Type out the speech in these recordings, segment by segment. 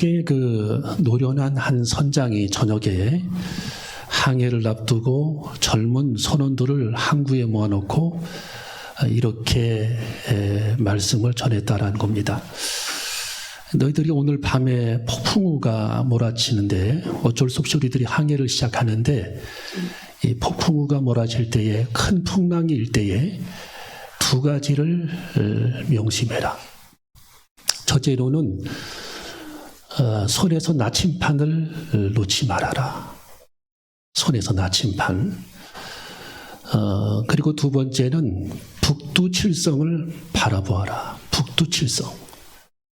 한국의 그 노련한 한 선장이 저녁에 항해를 앞두고 젊은 선원들을 항구에 모아놓고 이렇게 말씀을 전했다라는 겁니다. 너희들이 오늘 밤에 폭풍우가 몰아치는데 어쩔 수 없이 우리들이 항해를 시작하는데 이 폭풍우가 몰아칠 때에 큰 풍랑이 일 때에 두 가지를 명심해라. 첫째로는 손에서 나침판을 놓지 말아라. 손에서 나침판. 그리고 두 번째는 북두칠성을 바라보아라. 북두칠성.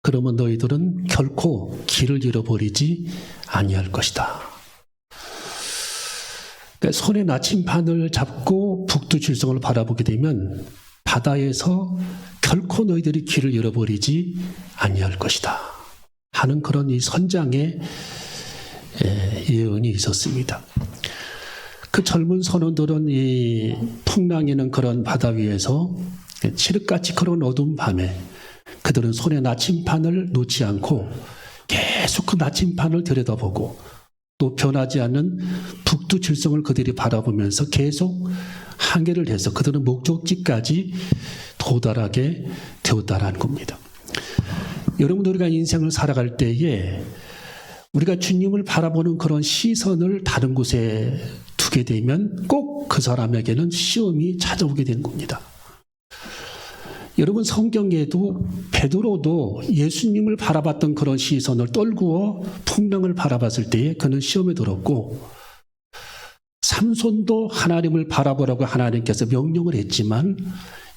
그러면 너희들은 결코 길을 잃어버리지 아니할 것이다. 그러니까 손에 나침판을 잡고 북두칠성을 바라보게 되면 바다에서 결코 너희들이 길을 잃어버리지 아니할 것이다 하는 그런 이 선장의 예언이 있었습니다. 그 젊은 선원들은 이 풍랑이는 그런 바다 위에서 칠흑같이 그런 어두운 밤에 그들은 손에 나침판을 놓지 않고 계속 그 나침판을 들여다보고 또 변하지 않는 북두칠성을 그들이 바라보면서 계속 항해를 해서 그들은 목적지까지 도달하게 되었다라는 겁니다. 여러분, 우리가 인생을 살아갈 때에 우리가 주님을 바라보는 그런 시선을 다른 곳에 두게 되면 꼭 그 사람에게는 시험이 찾아오게 되는 겁니다. 여러분, 성경에도 베드로도 예수님을 바라봤던 그런 시선을 떨구어 풍랑을 바라봤을 때에 그는 시험에 들었고, 삼손도 하나님을 바라보라고 하나님께서 명령을 했지만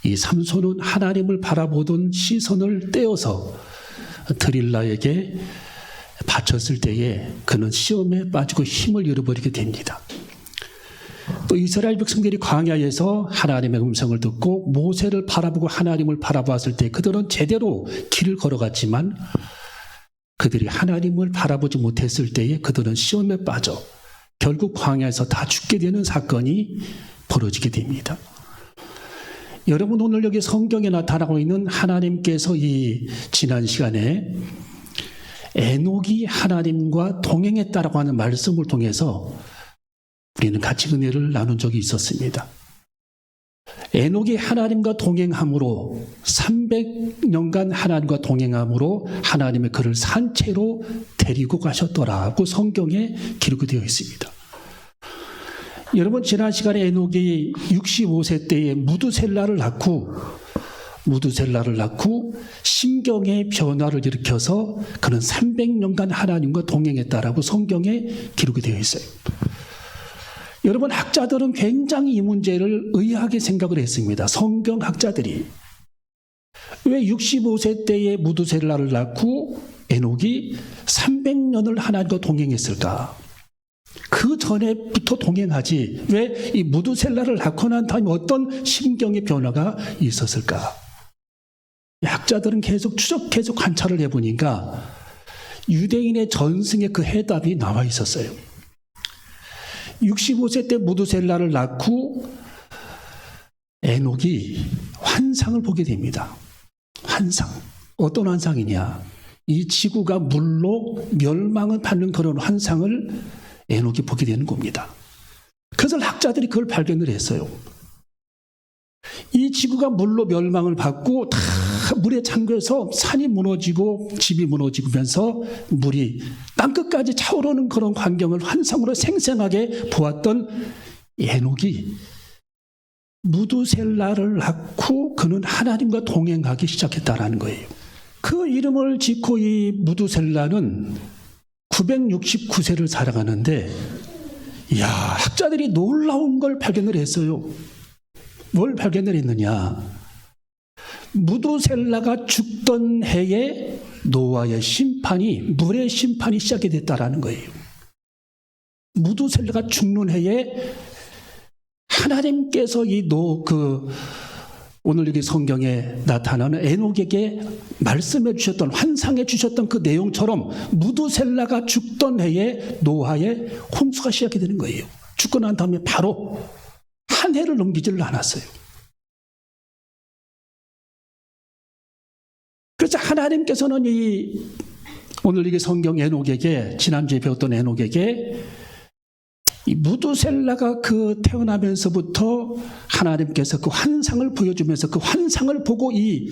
이 삼손은 하나님을 바라보던 시선을 떼어서 드릴라에게 바쳤을 때에 그는 시험에 빠지고 힘을 잃어버리게 됩니다. 또 이스라엘 백성들이 광야에서 하나님의 음성을 듣고 모세를 바라보고 하나님을 바라보았을 때 그들은 제대로 길을 걸어갔지만 그들이 하나님을 바라보지 못했을 때에 그들은 시험에 빠져 결국 광야에서 다 죽게 되는 사건이 벌어지게 됩니다. 여러분, 오늘 여기 성경에 나타나고 있는 하나님께서 이 지난 시간에 에녹이 하나님과 동행했다라고 하는 말씀을 통해서 우리는 같이 은혜를 나눈 적이 있었습니다. 에녹이 하나님과 동행함으로 300년간 하나님과 동행함으로 하나님의 그를 산채로 데리고 가셨더라고 성경에 기록이 되어 있습니다. 여러분, 지난 시간에 에녹이 65세 때에 무두셀라를 낳고 심경의 변화를 일으켜서 그는 300년간 하나님과 동행했다라고 성경에 기록이 되어 있어요. 여러분, 학자들은 굉장히 이 문제를 의아하게 생각을 했습니다. 성경 학자들이 왜 65세 때에 무두셀라를 낳고 에녹이 300년을 하나님과 동행했을까? 그 전에부터 동행하지 왜 이 무두셀라를 낳고 난 다음에 어떤 심경의 변화가 있었을까? 학자들은 계속 관찰을 해보니까 유대인의 전승의 그 해답이 나와 있었어요. 65세 때 무두셀라를 낳고 에녹이 환상을 보게 됩니다. 환상. 어떤 환상이냐? 이 지구가 물로 멸망을 받는 그런 환상을 에녹이 보게 되는 겁니다. 그래서 학자들이 그걸 발견을 했어요. 이 지구가 물로 멸망을 받고 다 물에 잠겨서 산이 무너지고 집이 무너지면서 물이 땅끝까지 차오르는 그런 광경을 환상으로 생생하게 보았던 에녹이 무두셀라를 낳고 그는 하나님과 동행하기 시작했다라는 거예요. 그 이름을 짓고 이 무두셀라는 969세를 살아가는데, 이야, 학자들이 놀라운 걸 발견을 했어요. 뭘 발견을 했느냐? 무두셀라가 죽던 해에 노아의 심판이, 물의 심판이 시작이 됐다라는 거예요. 무두셀라가 죽는 해에 하나님께서 오늘 여기 성경에 나타나는 에녹에게 말씀해 주셨던, 환상해 주셨던 그 내용처럼 무두셀라가 죽던 해에 노아의 홍수가 시작이 되는 거예요. 죽고 난 다음에 바로 한 해를 넘기지를 않았어요. 그래서 하나님께서는 이 오늘 이게 성경 에녹에게, 지난주에 배웠던 에녹에게 이 무두셀라가 그 태어나면서부터 하나님께서 그 환상을 보여주면서 그 환상을 보고 이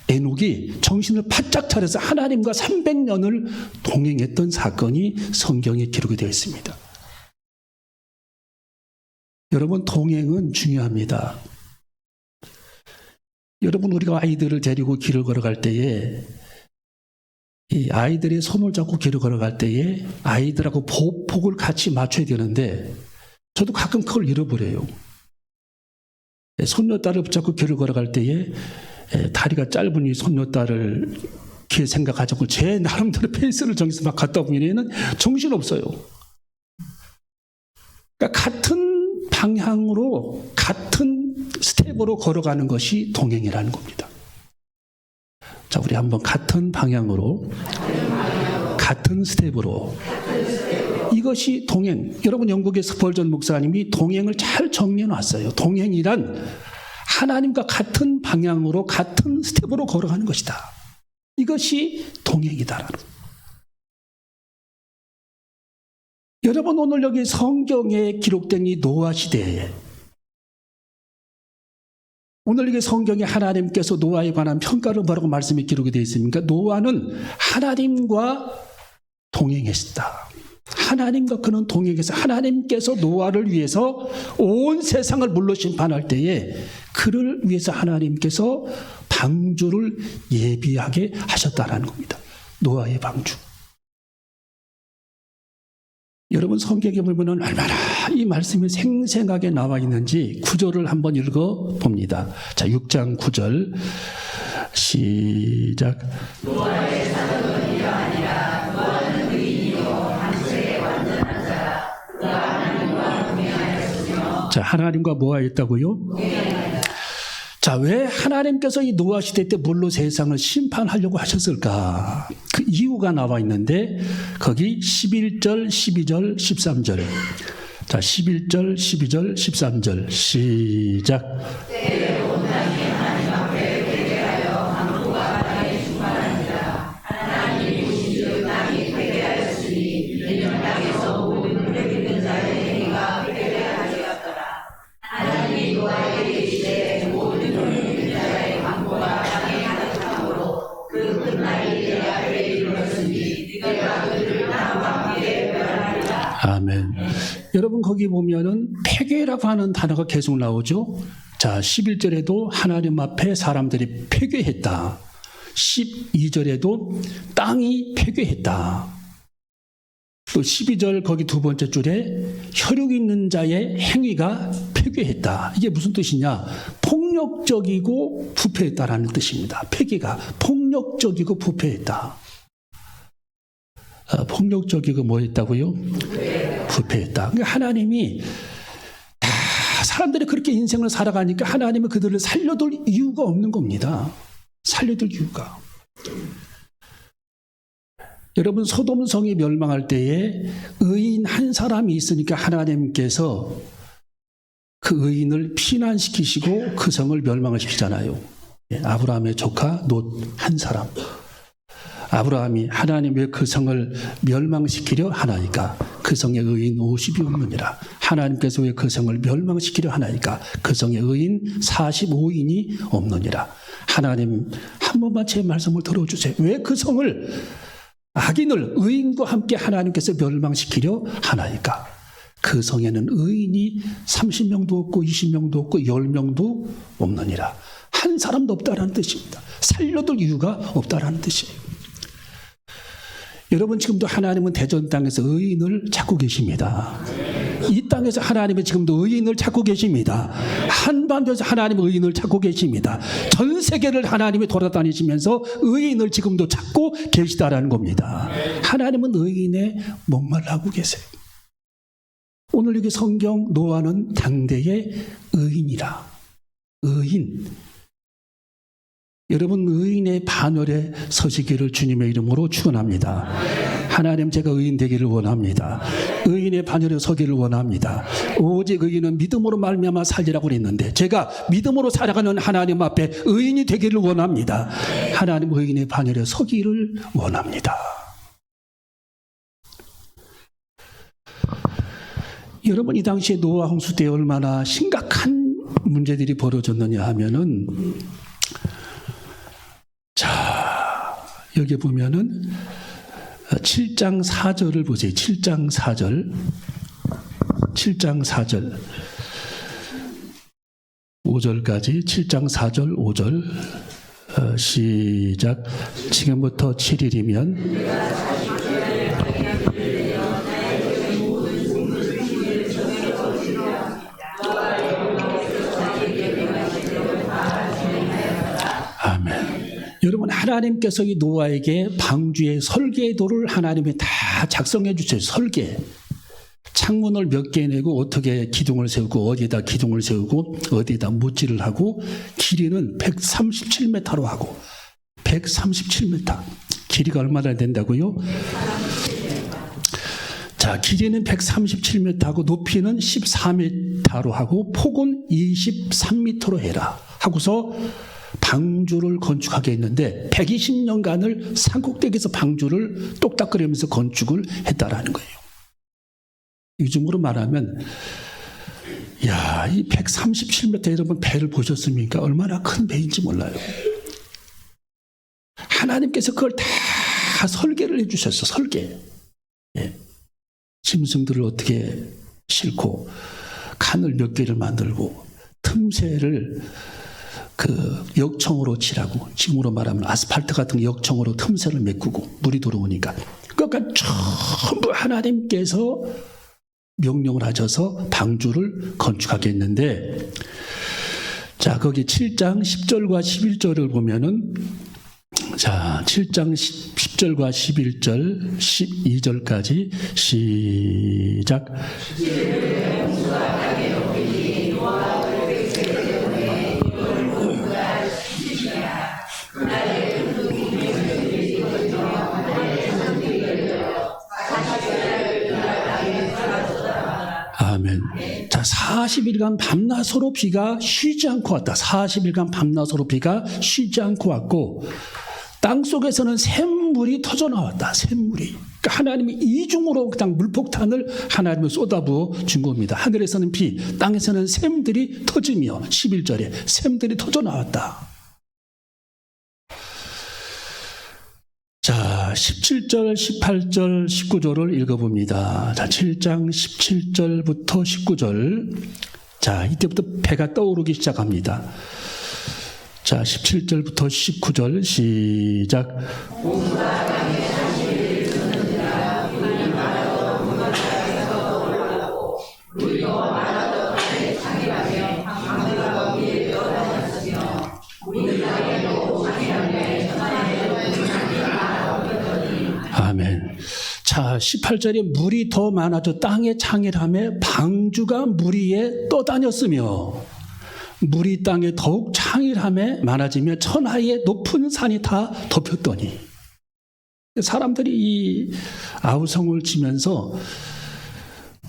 에녹이 정신을 바짝 차려서 하나님과 300년을 동행했던 사건이 성경에 기록이 되어 있습니다. 여러분, 동행은 중요합니다. 여러분, 우리가 아이들을 데리고 길을 걸어갈 때에 이 아이들의 손을 잡고 길을 걸어갈 때에 아이들하고 보폭을 같이 맞춰야 되는데 저도 가끔 그걸 잃어버려요. 손녀딸을 붙잡고 길을 걸어갈 때에 다리가 짧은 이 손녀딸을 이렇게 생각하지 않고 제 나름대로 페이스를 정해서 막 갔다 보면은 정신없어요. 그러니까 같은 방향으로 같은 스텝으로 걸어가는 것이 동행이라는 겁니다. 자, 우리 한번 같은 방향으로, 같은 스텝으로. 이것이 동행. 여러분, 영국의 스펄전 목사님이 동행을 잘 정리해 놨어요. 동행이란 하나님과 같은 방향으로, 같은 스텝으로 걸어가는 것이다. 이것이 동행이다라는. 여러분, 오늘 여기 성경에 기록된 이 노아 시대에, 오늘 이게 성경에 하나님께서 노아에 관한 평가를 뭐라고 말씀이 기록이 되어 있습니까? 노아는 하나님과 동행했다. 하나님과 그는 동행해서 하나님께서 노아를 위해서 온 세상을 물로 심판할 때에 그를 위해서 하나님께서 방주를 예비하게 하셨다는 겁니다. 노아의 방주. 여러분, 성경에 보면 얼마나 이 말씀이 생생하게 나와 있는지 구절을 한번 읽어봅니다. 자, 6장 9절 시작. 노아의 사역은 이러 아니라 노아는 의인이요 당시에 완전한 자라. 그가 하나님과 동행하였으며. 자, 하나님과 뭐 하였다고요? 자, 왜 하나님께서 이 노아 시대 때 물로 세상을 심판하려고 하셨을까? 그 이유가 나와 있는데 거기 11절, 12절, 13절. 자, 11절, 12절, 13절 시작. 아멘. 여러분, 거기 보면은 폐괴라고 하는 단어가 계속 나오죠. 자, 11절에도 하나님 앞에 사람들이 폐괴했다. 12절에도 땅이 폐괴했다. 또 12절 거기 두 번째 줄에 혈육 있는 자의 행위가 폐괴했다. 이게 무슨 뜻이냐? 폭력적이고 부패했다라는 뜻입니다. 폐괴가 폭력적이고 부패했다. 폭력적이고 뭐 했다고요? 부패했다. 그러니까 하나님이 다 사람들이 그렇게 인생을 살아가니까 하나님은 그들을 살려둘 이유가 없는 겁니다. 살려둘 이유가. 여러분, 소돔성이 멸망할 때에 의인 한 사람이 있으니까 하나님께서 그 의인을 피난시키시고 그 성을 멸망을 시키잖아요. 아브라함의 조카 롯 한 사람. 아브라함이 하나님 왜 그 성을 멸망시키려 하나니까 그 성에 의인 50이 없느니라. 하나님께서 왜 그 성을 멸망시키려 하나니까 그 성에 의인 45인이 없느니라. 하나님, 한 번만 제 말씀을 들어주세요. 왜 그 성을, 악인을 의인과 함께 하나님께서 멸망시키려 하나니까 그 성에는 의인이 30명도 없고 20명도 없고 10명도 없느니라. 한 사람도 없다라는 뜻입니다. 살려둘 이유가 없다라는 뜻이에요. 여러분, 지금도 하나님은 대전 땅에서 의인을 찾고 계십니다. 이 땅에서 하나님은 지금도 의인을 찾고 계십니다. 한반도에서 하나님은 의인을 찾고 계십니다. 전 세계를 하나님이 돌아다니시면서 의인을 지금도 찾고 계시다라는 겁니다. 하나님은 의인에 목말라하고 계세요. 오늘 여기 성경 노아는 당대의 의인이라. 의인. 여러분, 의인의 반열에 서시기를 주님의 이름으로 축원합니다. 하나님, 제가 의인 되기를 원합니다. 의인의 반열에 서기를 원합니다. 오직 의인은 믿음으로 말미암아 살리라고 그랬는데 제가 믿음으로 살아가는 하나님 앞에 의인이 되기를 원합니다. 하나님, 의인의 반열에 서기를 원합니다. 여러분, 이 당시에 노아 홍수 때 얼마나 심각한 문제들이 벌어졌느냐 하면은, 자, 여기 보면은 7장 4절을 보세요. 7장 4절. 7장 4절. 5절까지 7장 4절 5절 시작. 지금부터 7일이면 여러분, 하나님께서 이 노아에게 방주의 설계도를 하나님이 다 작성해 주세요. 설계. 창문을 몇 개 내고 어떻게 기둥을 세우고 어디에다 기둥을 세우고 어디에다 못질을 하고 길이는 137m로 하고 137m. 길이가 얼마나 된다고요? 자, 길이는 137m하고 높이는 14m로 하고 폭은 23m로 해라 하고서 방주를 건축하게 했는데 120년간을 산꼭대기에서 방주를 똑딱거리면서 건축을 했다라는 거예요. 요즘으로 말하면 야, 이 137m 여러분 배를 보셨습니까? 얼마나 큰 배인지 몰라요. 하나님께서 그걸 다 설계를 해주셨어. 설계. 예. 짐승들을 어떻게 싣고 칸을 몇 개를 만들고 틈새를 그 역청으로 칠하고, 지금으로 말하면 아스팔트 같은 역청으로 틈새를 메꾸고 물이 들어오니까 그것까지 전부 하나님께서 명령을 하셔서 방주를 건축하겠는데, 자, 거기 7장 10절과 11절을 보면은, 자, 7장 10절과 11절 12절까지 시작. 아멘. 자, 40일간 밤낮으로 비가 쉬지 않고 왔다. 40일간 밤낮으로 비가 쉬지 않고 왔고, 땅 속에서는 샘물이 터져 나왔다. 샘물이. 그러니까 하나님이 이중으로 그냥 물폭탄을 하나님을 쏟아부어 준 겁니다. 하늘에서는 비, 땅에서는 샘들이 터지며 11절에 샘들이 터져 나왔다. 자, 17절, 18절, 19절을 읽어봅니다. 자, 7장 17절부터 19절. 자, 이때부터 배가 떠오르기 시작합니다. 자, 17절부터 19절 시작. 아멘. 자, 18절에 물이 더 많아져 땅에 창일함에 방주가 물 위에 떠다녔으며 물이 땅에 더욱 창일함에 많아지며 천하의 높은 산이 다 덮였더니, 사람들이 이 아우성을 지면서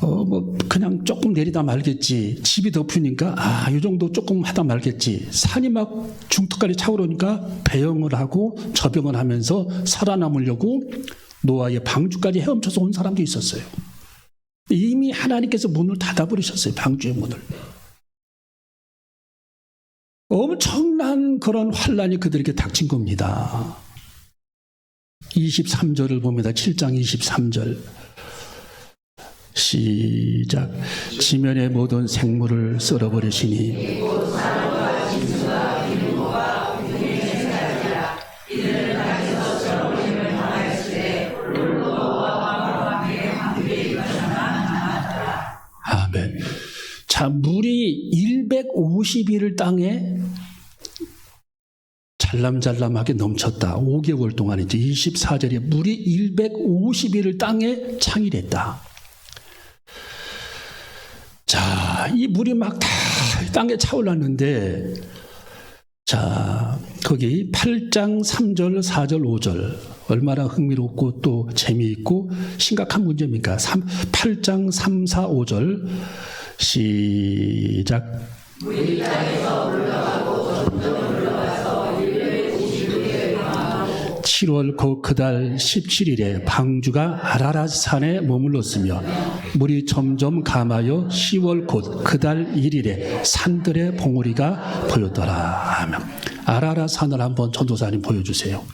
뭐 그냥 조금 내리다 말겠지, 집이 덮으니까 이 정도 조금 하다 말겠지, 산이 막 중턱까지 차오르니까 배영을 하고 저병을 하면서 살아남으려고 노아의 방주까지 헤엄쳐서 온 사람도 있었어요. 이미 하나님께서 문을 닫아버리셨어요. 방주의 문을. 엄청난 그런 환란이 그들에게 닥친 겁니다. 23절을 봅니다. 7장 23절 시작. 지면의 모든 생물을 썰어버리시니 아멘. 자, 물이 150일을 땅에 잘람잘람하게 넘쳤다. 5개월 동안이죠. 24절에 물이 150일을 땅에 창일했다. 자, 이 물이 막 다 땅에 차올랐는데, 자, 거기 8장 3절, 4절, 5절 얼마나 흥미롭고 또 재미있고 심각한 문제입니까? 8장 3, 4, 5절 시작. 물이 땅에서 올라가고 점점 올라가서 150일에 7월 곧 그달 17일에 방주가 아라랏산에 머물렀으며 물이 점점 감하여 10월 곧 그달 1일에 산들의 봉우리가 보였더라. 아멘. 아라랏산을 한번 전도사님 보여주세요.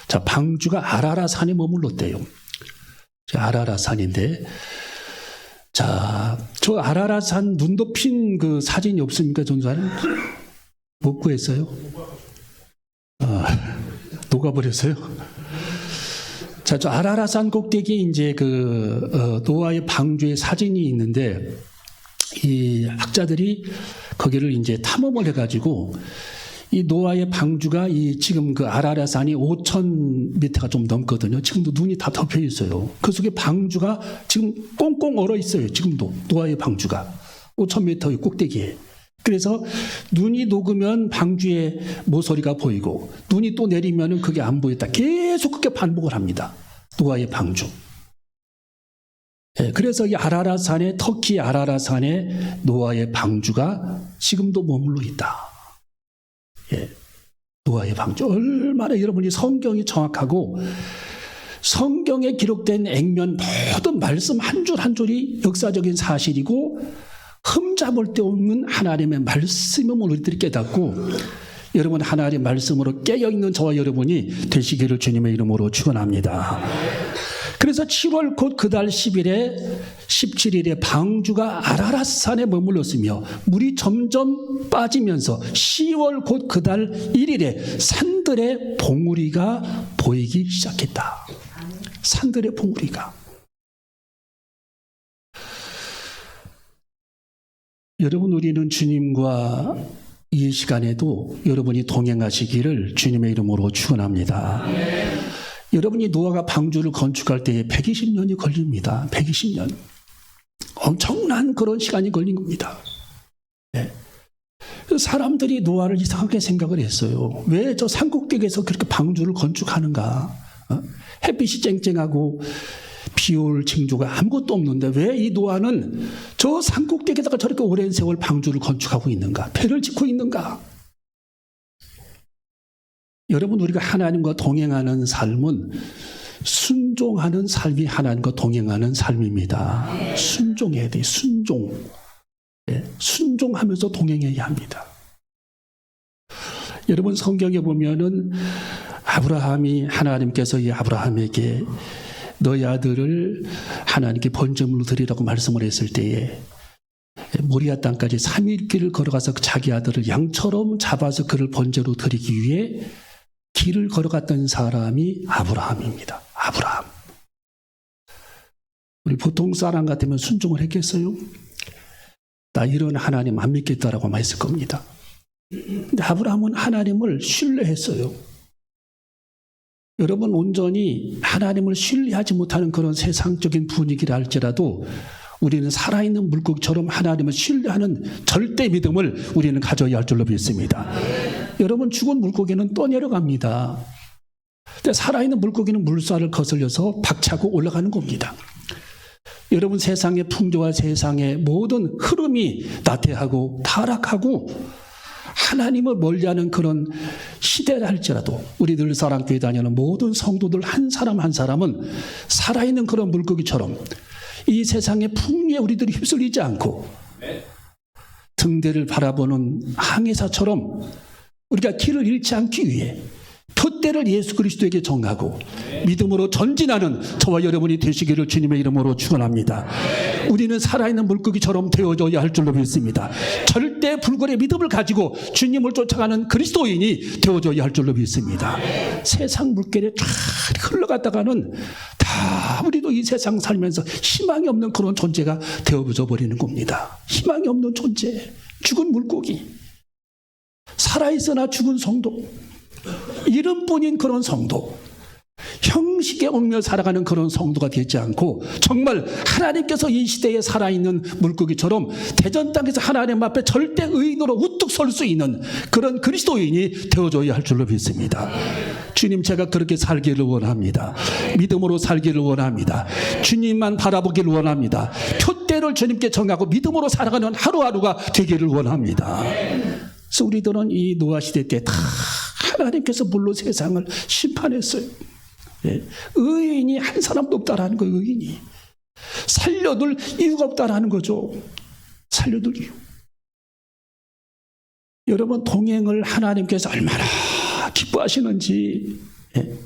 자, 방주가 아라랏산에 머물렀대요. 아라랏산인데, 자, 저 아라랏산 눈 덮인 그 사진이 없습니까, 전도사님? 못 구했어요? 녹아버렸어요? 자, 저 아라랏산 꼭대기에 이제 노아의 방주의 사진이 있는데, 이 학자들이 거기를 이제 탐험을 해가지고, 이 노아의 방주가 지금 그 아라랏산이 5,000m가 좀 넘거든요. 지금도 눈이 다 덮여 있어요. 그 속에 방주가 지금 꽁꽁 얼어 있어요. 지금도 노아의 방주가 5,000m의 꼭대기에. 그래서 눈이 녹으면 방주의 모서리가 보이고 눈이 또 내리면은 그게 안 보였다. 계속 그렇게 반복을 합니다. 노아의 방주. 예, 그래서 이 아라랏산에, 터키 아라랏산에 노아의 방주가 지금도 머물러 있다. 예, 노아의 방주. 얼마나 여러분이 성경이 정확하고 성경에 기록된 액면 모든 말씀 한 줄 한 줄이 역사적인 사실이고 흠잡을 데 없는 하나님의 말씀임을 우리들이 깨닫고 여러분 하나님의 말씀으로 깨어있는 저와 여러분이 되시기를 주님의 이름으로 축원합니다. 그래서 7월 곧 그달 17일에 방주가 아라랏산에 머물렀으며 물이 점점 빠지면서 10월 곧 그달 1일에 산들의 봉우리가 보이기 시작했다. 산들의 봉우리가. 여러분, 우리는 주님과 이 시간에도 여러분이 동행하시기를 주님의 이름으로 축원합니다. 여러분이 노아가 방주를 건축할 때에 120년이 걸립니다. 120년. 엄청난 그런 시간이 걸린 겁니다. 네. 사람들이 노아를 이상하게 생각을 했어요. 왜 저 산꼭대기에서 그렇게 방주를 건축하는가? 햇빛이 쨍쨍하고 비올 징조가 아무것도 없는데 왜 이 노아는 저 산꼭대기에다가 저렇게 오랜 세월 방주를 건축하고 있는가? 배를 짓고 있는가? 여러분, 우리가 하나님과 동행하는 삶은 순종하는 삶이 하나님과 동행하는 삶입니다. 순종해야 돼요. 순종. 네, 순종하면서 동행해야 합니다. 여러분, 성경에 보면은 아브라함이 하나님께서 이 아브라함에게 너희 아들을 하나님께 번제물로 드리라고 말씀을 했을 때에 모리아 땅까지 3일 길을 걸어가서 자기 아들을 양처럼 잡아서 그를 번제로 드리기 위해 길을 걸어갔던 사람이 아브라함입니다. 아브라함. 우리 보통 사람 같으면 순종을 했겠어요? 나 이런 하나님 안 믿겠다라고 했을 겁니다. 근데 아브라함은 하나님을 신뢰했어요. 여러분, 온전히 하나님을 신뢰하지 못하는 그런 세상적인 분위기를 할지라도 우리는 살아있는 물고기처럼 하나님을 신뢰하는 절대 믿음을 우리는 가져야 할 줄로 믿습니다. 여러분, 죽은 물고기는 떠내려갑니다. 근데 살아있는 물고기는 물살을 거슬려서 박차고 올라가는 겁니다. 여러분, 세상의 풍조와 세상의 모든 흐름이 나태하고 타락하고 하나님을 멀리하는 그런 시대를 할지라도 우리들 사랑교회 다니는 모든 성도들 한 사람 한 사람은 살아있는 그런 물고기처럼 이 세상의 풍류에 우리들이 휩쓸리지 않고 등대를 바라보는 항해사처럼 우리가 길을 잃지 않기 위해 표대를 예수 그리스도에게 정하고 믿음으로 전진하는 저와 여러분이 되시기를 주님의 이름으로 축원합니다. 우리는 살아있는 물고기처럼 되어져야 할 줄로 믿습니다. 절대 불굴의 믿음을 가지고 주님을 쫓아가는 그리스도인이 되어져야 할 줄로 믿습니다. 세상 물결에 쫙 흘러갔다가는 다 우리도 이 세상 살면서 희망이 없는 그런 존재가 되어져 버리는 겁니다. 희망이 없는 존재, 죽은 물고기, 살아있으나 죽은 성도, 이름뿐인 그런 성도, 형식에 얽매여 살아가는 그런 성도가 되지 않고 정말 하나님께서 이 시대에 살아있는 물고기처럼 대전 땅에서 하나님 앞에 절대 의인으로 우뚝 설 수 있는 그런 그리스도인이 되어줘야 할 줄로 믿습니다. 주님, 제가 그렇게 살기를 원합니다. 믿음으로 살기를 원합니다. 주님만 바라보기를 원합니다. 표대를 주님께 정하고 믿음으로 살아가는 하루하루가 되기를 원합니다. 그래서 우리들은 이 노아 시대 때 다 하나님께서 물로 세상을 심판했어요. 예. 의인이 한 사람도 없다라는 거예요. 의인이 살려둘 이유가 없다라는 거죠. 살려둘 이유. 여러분, 동행을 하나님께서 얼마나 기뻐하시는지. 예.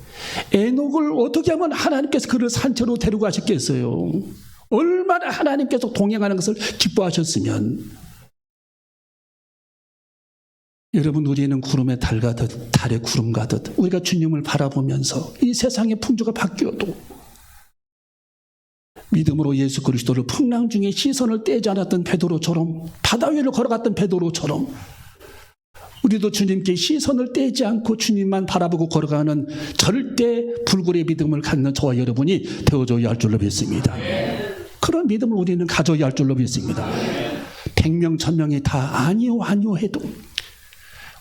에녹을 어떻게 하면 하나님께서 그를 산채로 데리고 가셨겠어요. 얼마나 하나님께서 동행하는 것을 기뻐하셨으면. 여러분, 우리는 구름의 달 가듯 달의 구름 가듯 우리가 주님을 바라보면서 이 세상의 풍조가 바뀌어도 믿음으로 예수 그리스도를 풍랑 중에 시선을 떼지 않았던 베드로처럼, 바다 위를 걸어갔던 베드로처럼 우리도 주님께 시선을 떼지 않고 주님만 바라보고 걸어가는 절대 불굴의 믿음을 갖는 저와 여러분이 되어줘야 할 줄로 믿습니다. 그런 믿음을 우리는 가져야 할 줄로 믿습니다. 100명 1000명이 다 아니요 해도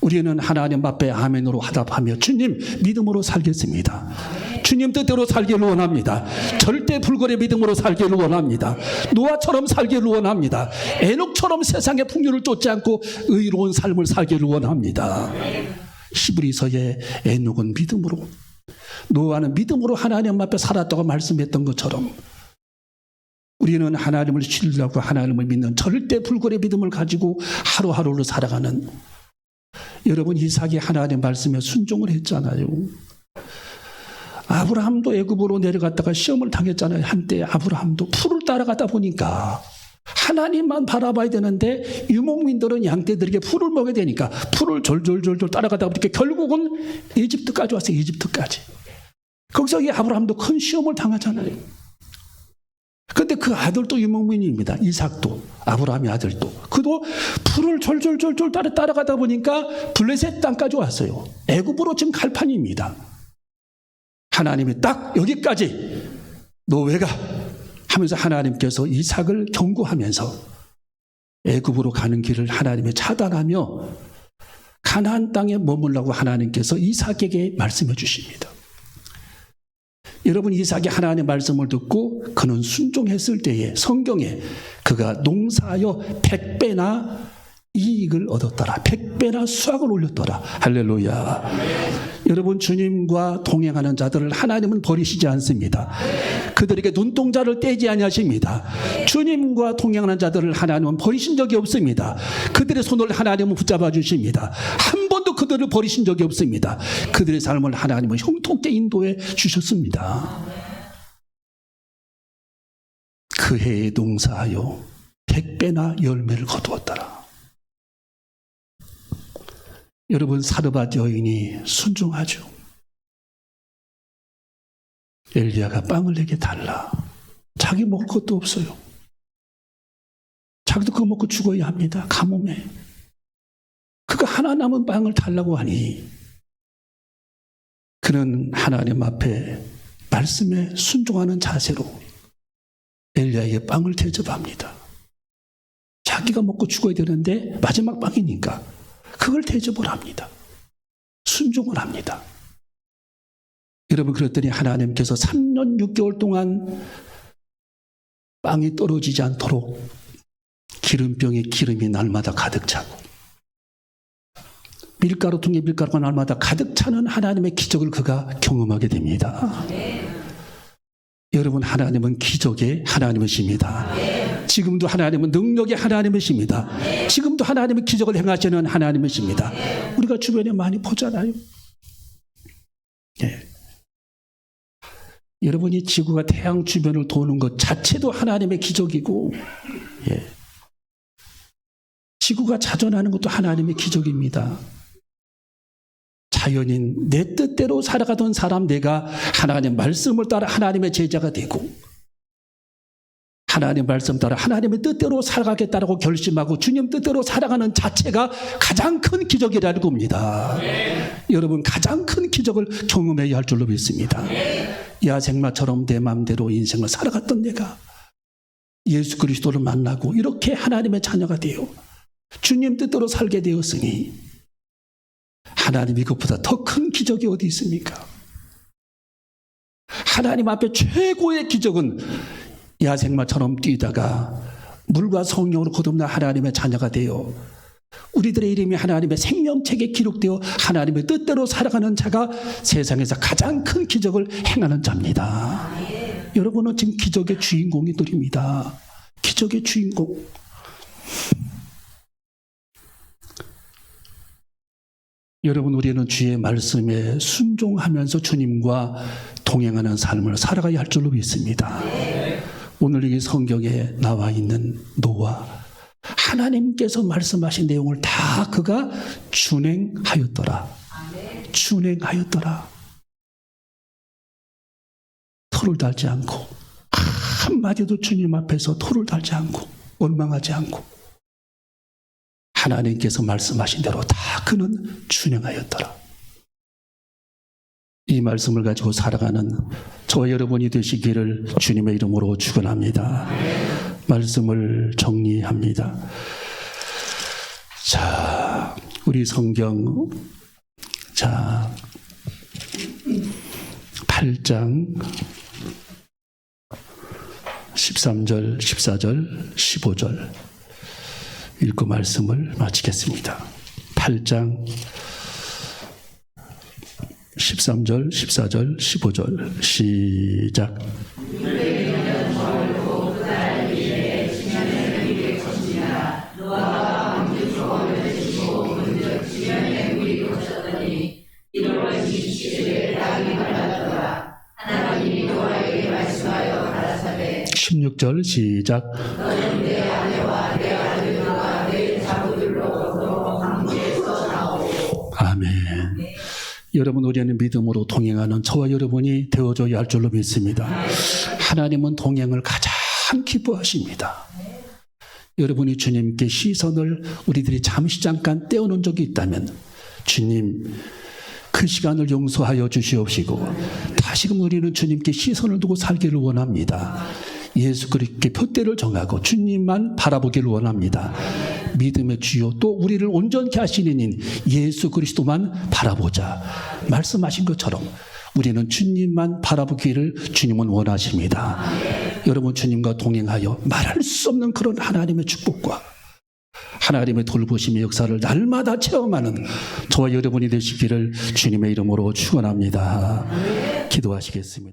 우리는 하나님 앞에 아멘으로 화답하며 주님 믿음으로 살겠습니다. 주님 뜻대로 살기를 원합니다. 절대 불굴의 믿음으로 살기를 원합니다. 노아처럼 살기를 원합니다. 에녹처럼 세상의 풍요를 쫓지 않고 의로운 삶을 살기를 원합니다. 히브리서의 에녹은 믿음으로, 노아는 믿음으로 하나님 앞에 살았다고 말씀했던 것처럼 우리는 하나님을 신뢰하고 하나님을 믿는 절대 불굴의 믿음을 가지고 하루하루를 살아가는, 여러분, 이삭이 하나님 말씀에 순종을 했잖아요. 아브라함도 애굽으로 내려갔다가 시험을 당했잖아요. 한때 아브라함도 풀을 따라가다 보니까 하나님만 바라봐야 되는데 유목민들은 양떼들에게 풀을 먹여야 되니까 풀을 졸졸졸졸 따라가다 보니까 결국은 이집트까지 왔어요. 이집트까지. 거기서 이 아브라함도 큰 시험을 당하잖아요. 그런데 그 아들도 유목민입니다. 이삭도, 아브라함의 아들도. 그도 풀을 졸졸졸졸 따라가다 보니까 블레셋 땅까지 왔어요. 애굽으로 지금 갈 판입니다. 하나님이 딱 여기까지 너 왜 가? 하면서 하나님께서 이삭을 경고하면서 애굽으로 가는 길을 하나님이 차단하며 가나안 땅에 머물라고 하나님께서 이삭에게 말씀해 주십니다. 여러분, 이삭이 하나님의 말씀을 듣고 그는 순종했을 때에 성경에 그가 농사하여 100배나 이익을 얻었더라. 100배나 수확을 올렸더라. 할렐루야. 여러분, 주님과 동행하는 자들을 하나님은 버리시지 않습니다. 그들에게 눈동자를 떼지 아니하십니다. 주님과 동행하는 자들을 하나님은 버리신 적이 없습니다. 그들의 손을 하나님은 붙잡아 주십니다. 한 번도 그들을 버리신 적이 없습니다. 그들의 삶을 하나님은 형통케 인도해 주셨습니다. 그 해에 농사하여 100배나 열매를 거두었더라. 여러분, 사르밧 여인이 순종하죠. 엘리야가 빵을 내게 달라. 자기 먹을 것도 없어요. 자기도 그거 먹고 죽어야 합니다. 가뭄에. 그가 하나 남은 빵을 달라고 하니 그는 하나님 앞에 말씀에 순종하는 자세로 엘리야에게 빵을 대접합니다. 자기가 먹고 죽어야 되는데 마지막 빵이니까 그걸 대접을 합니다. 순종을 합니다. 여러분, 그랬더니 하나님께서 3년 6개월 동안 빵이 떨어지지 않도록 기름병에 기름이 날마다 가득 차고 밀가루 통에 밀가루가 날마다 가득 차는 하나님의 기적을 그가 경험하게 됩니다. 여러분, 하나님은 기적의 하나님이십니다. 지금도 하나님은 능력의 하나님이십니다. 지금도 하나님의 기적을 행하시는 하나님이십니다. 우리가 주변에 많이 보잖아요. 예. 여러분이 지구가 태양 주변을 도는 것 자체도 하나님의 기적이고, 예. 지구가 자전하는 것도 하나님의 기적입니다. 자연인 내 뜻대로 살아가던 사람, 내가 하나님의 말씀을 따라 하나님의 제자가 되고 하나님의 말씀 따라 하나님의 뜻대로 살아가겠다라고 결심하고 주님 뜻대로 살아가는 자체가 가장 큰 기적이라는 겁니다. 여러분, 가장 큰 기적을 경험해야 할 줄로 믿습니다. 야생마처럼 내 마음대로 인생을 살아갔던 내가 예수 그리스도를 만나고 이렇게 하나님의 자녀가 되어 주님 뜻대로 살게 되었으니 하나님 이것보다 더 큰 기적이 어디 있습니까? 하나님 앞에 최고의 기적은 야생마처럼 뛰다가 물과 성령으로 거듭나 하나님의 자녀가 되어 우리들의 이름이 하나님의 생명책에 기록되어 하나님의 뜻대로 살아가는 자가 세상에서 가장 큰 기적을 행하는 자입니다. 여러분은 지금 기적의 주인공이들입니다. 기적의 주인공. 여러분, 우리는 주의 말씀에 순종하면서 주님과 동행하는 삶을 살아가야 할 줄로 믿습니다. 오늘 이 성경에 나와 있는 노아, 하나님께서 말씀하신 내용을 다 그가 준행하였더라. 준행하였더라. 토를 달지 않고, 한마디도 주님 앞에서 토를 달지 않고, 원망하지 않고, 하나님께서 말씀하신 대로 다 그는 준행하였더라. 이 말씀을 가지고 살아가는 저와 여러분이 되시기를 주님의 이름으로 축원합니다. 말씀을 정리합니다. 자, 우리 성경 8장 13절, 14절, 15절 읽고 말씀을 마치겠습니다. 8장 13절, 14절, 15절 시작. 하나님이 노아에게 말씀하여 가라사대 16절 시작. 너는 내 아내와 내 아들들과 내 자부들로 광주에서 나오고. 아멘. 여러분, 우리는 믿음으로 동행하는 저와 여러분이 되어줘야 할 줄로 믿습니다. 하나님은 동행을 가장 기뻐하십니다. 여러분이 주님께 시선을 우리들이 잠시 잠깐 떼어놓은 적이 있다면 주님, 그 시간을 용서하여 주시옵시고 다시금 우리는 주님께 시선을 두고 살기를 원합니다. 예수 그리스도께 표대를 정하고 주님만 바라보기를 원합니다. 믿음의 주요 또 우리를 온전케 하시는 인 예수 그리스도만 바라보자. 말씀하신 것처럼 우리는 주님만 바라보기를 주님은 원하십니다. 여러분, 주님과 동행하여 말할 수 없는 그런 하나님의 축복과 하나님의 돌보심의 역사를 날마다 체험하는 저와 여러분이 되시기를 주님의 이름으로 축원합니다. 기도하시겠습니다.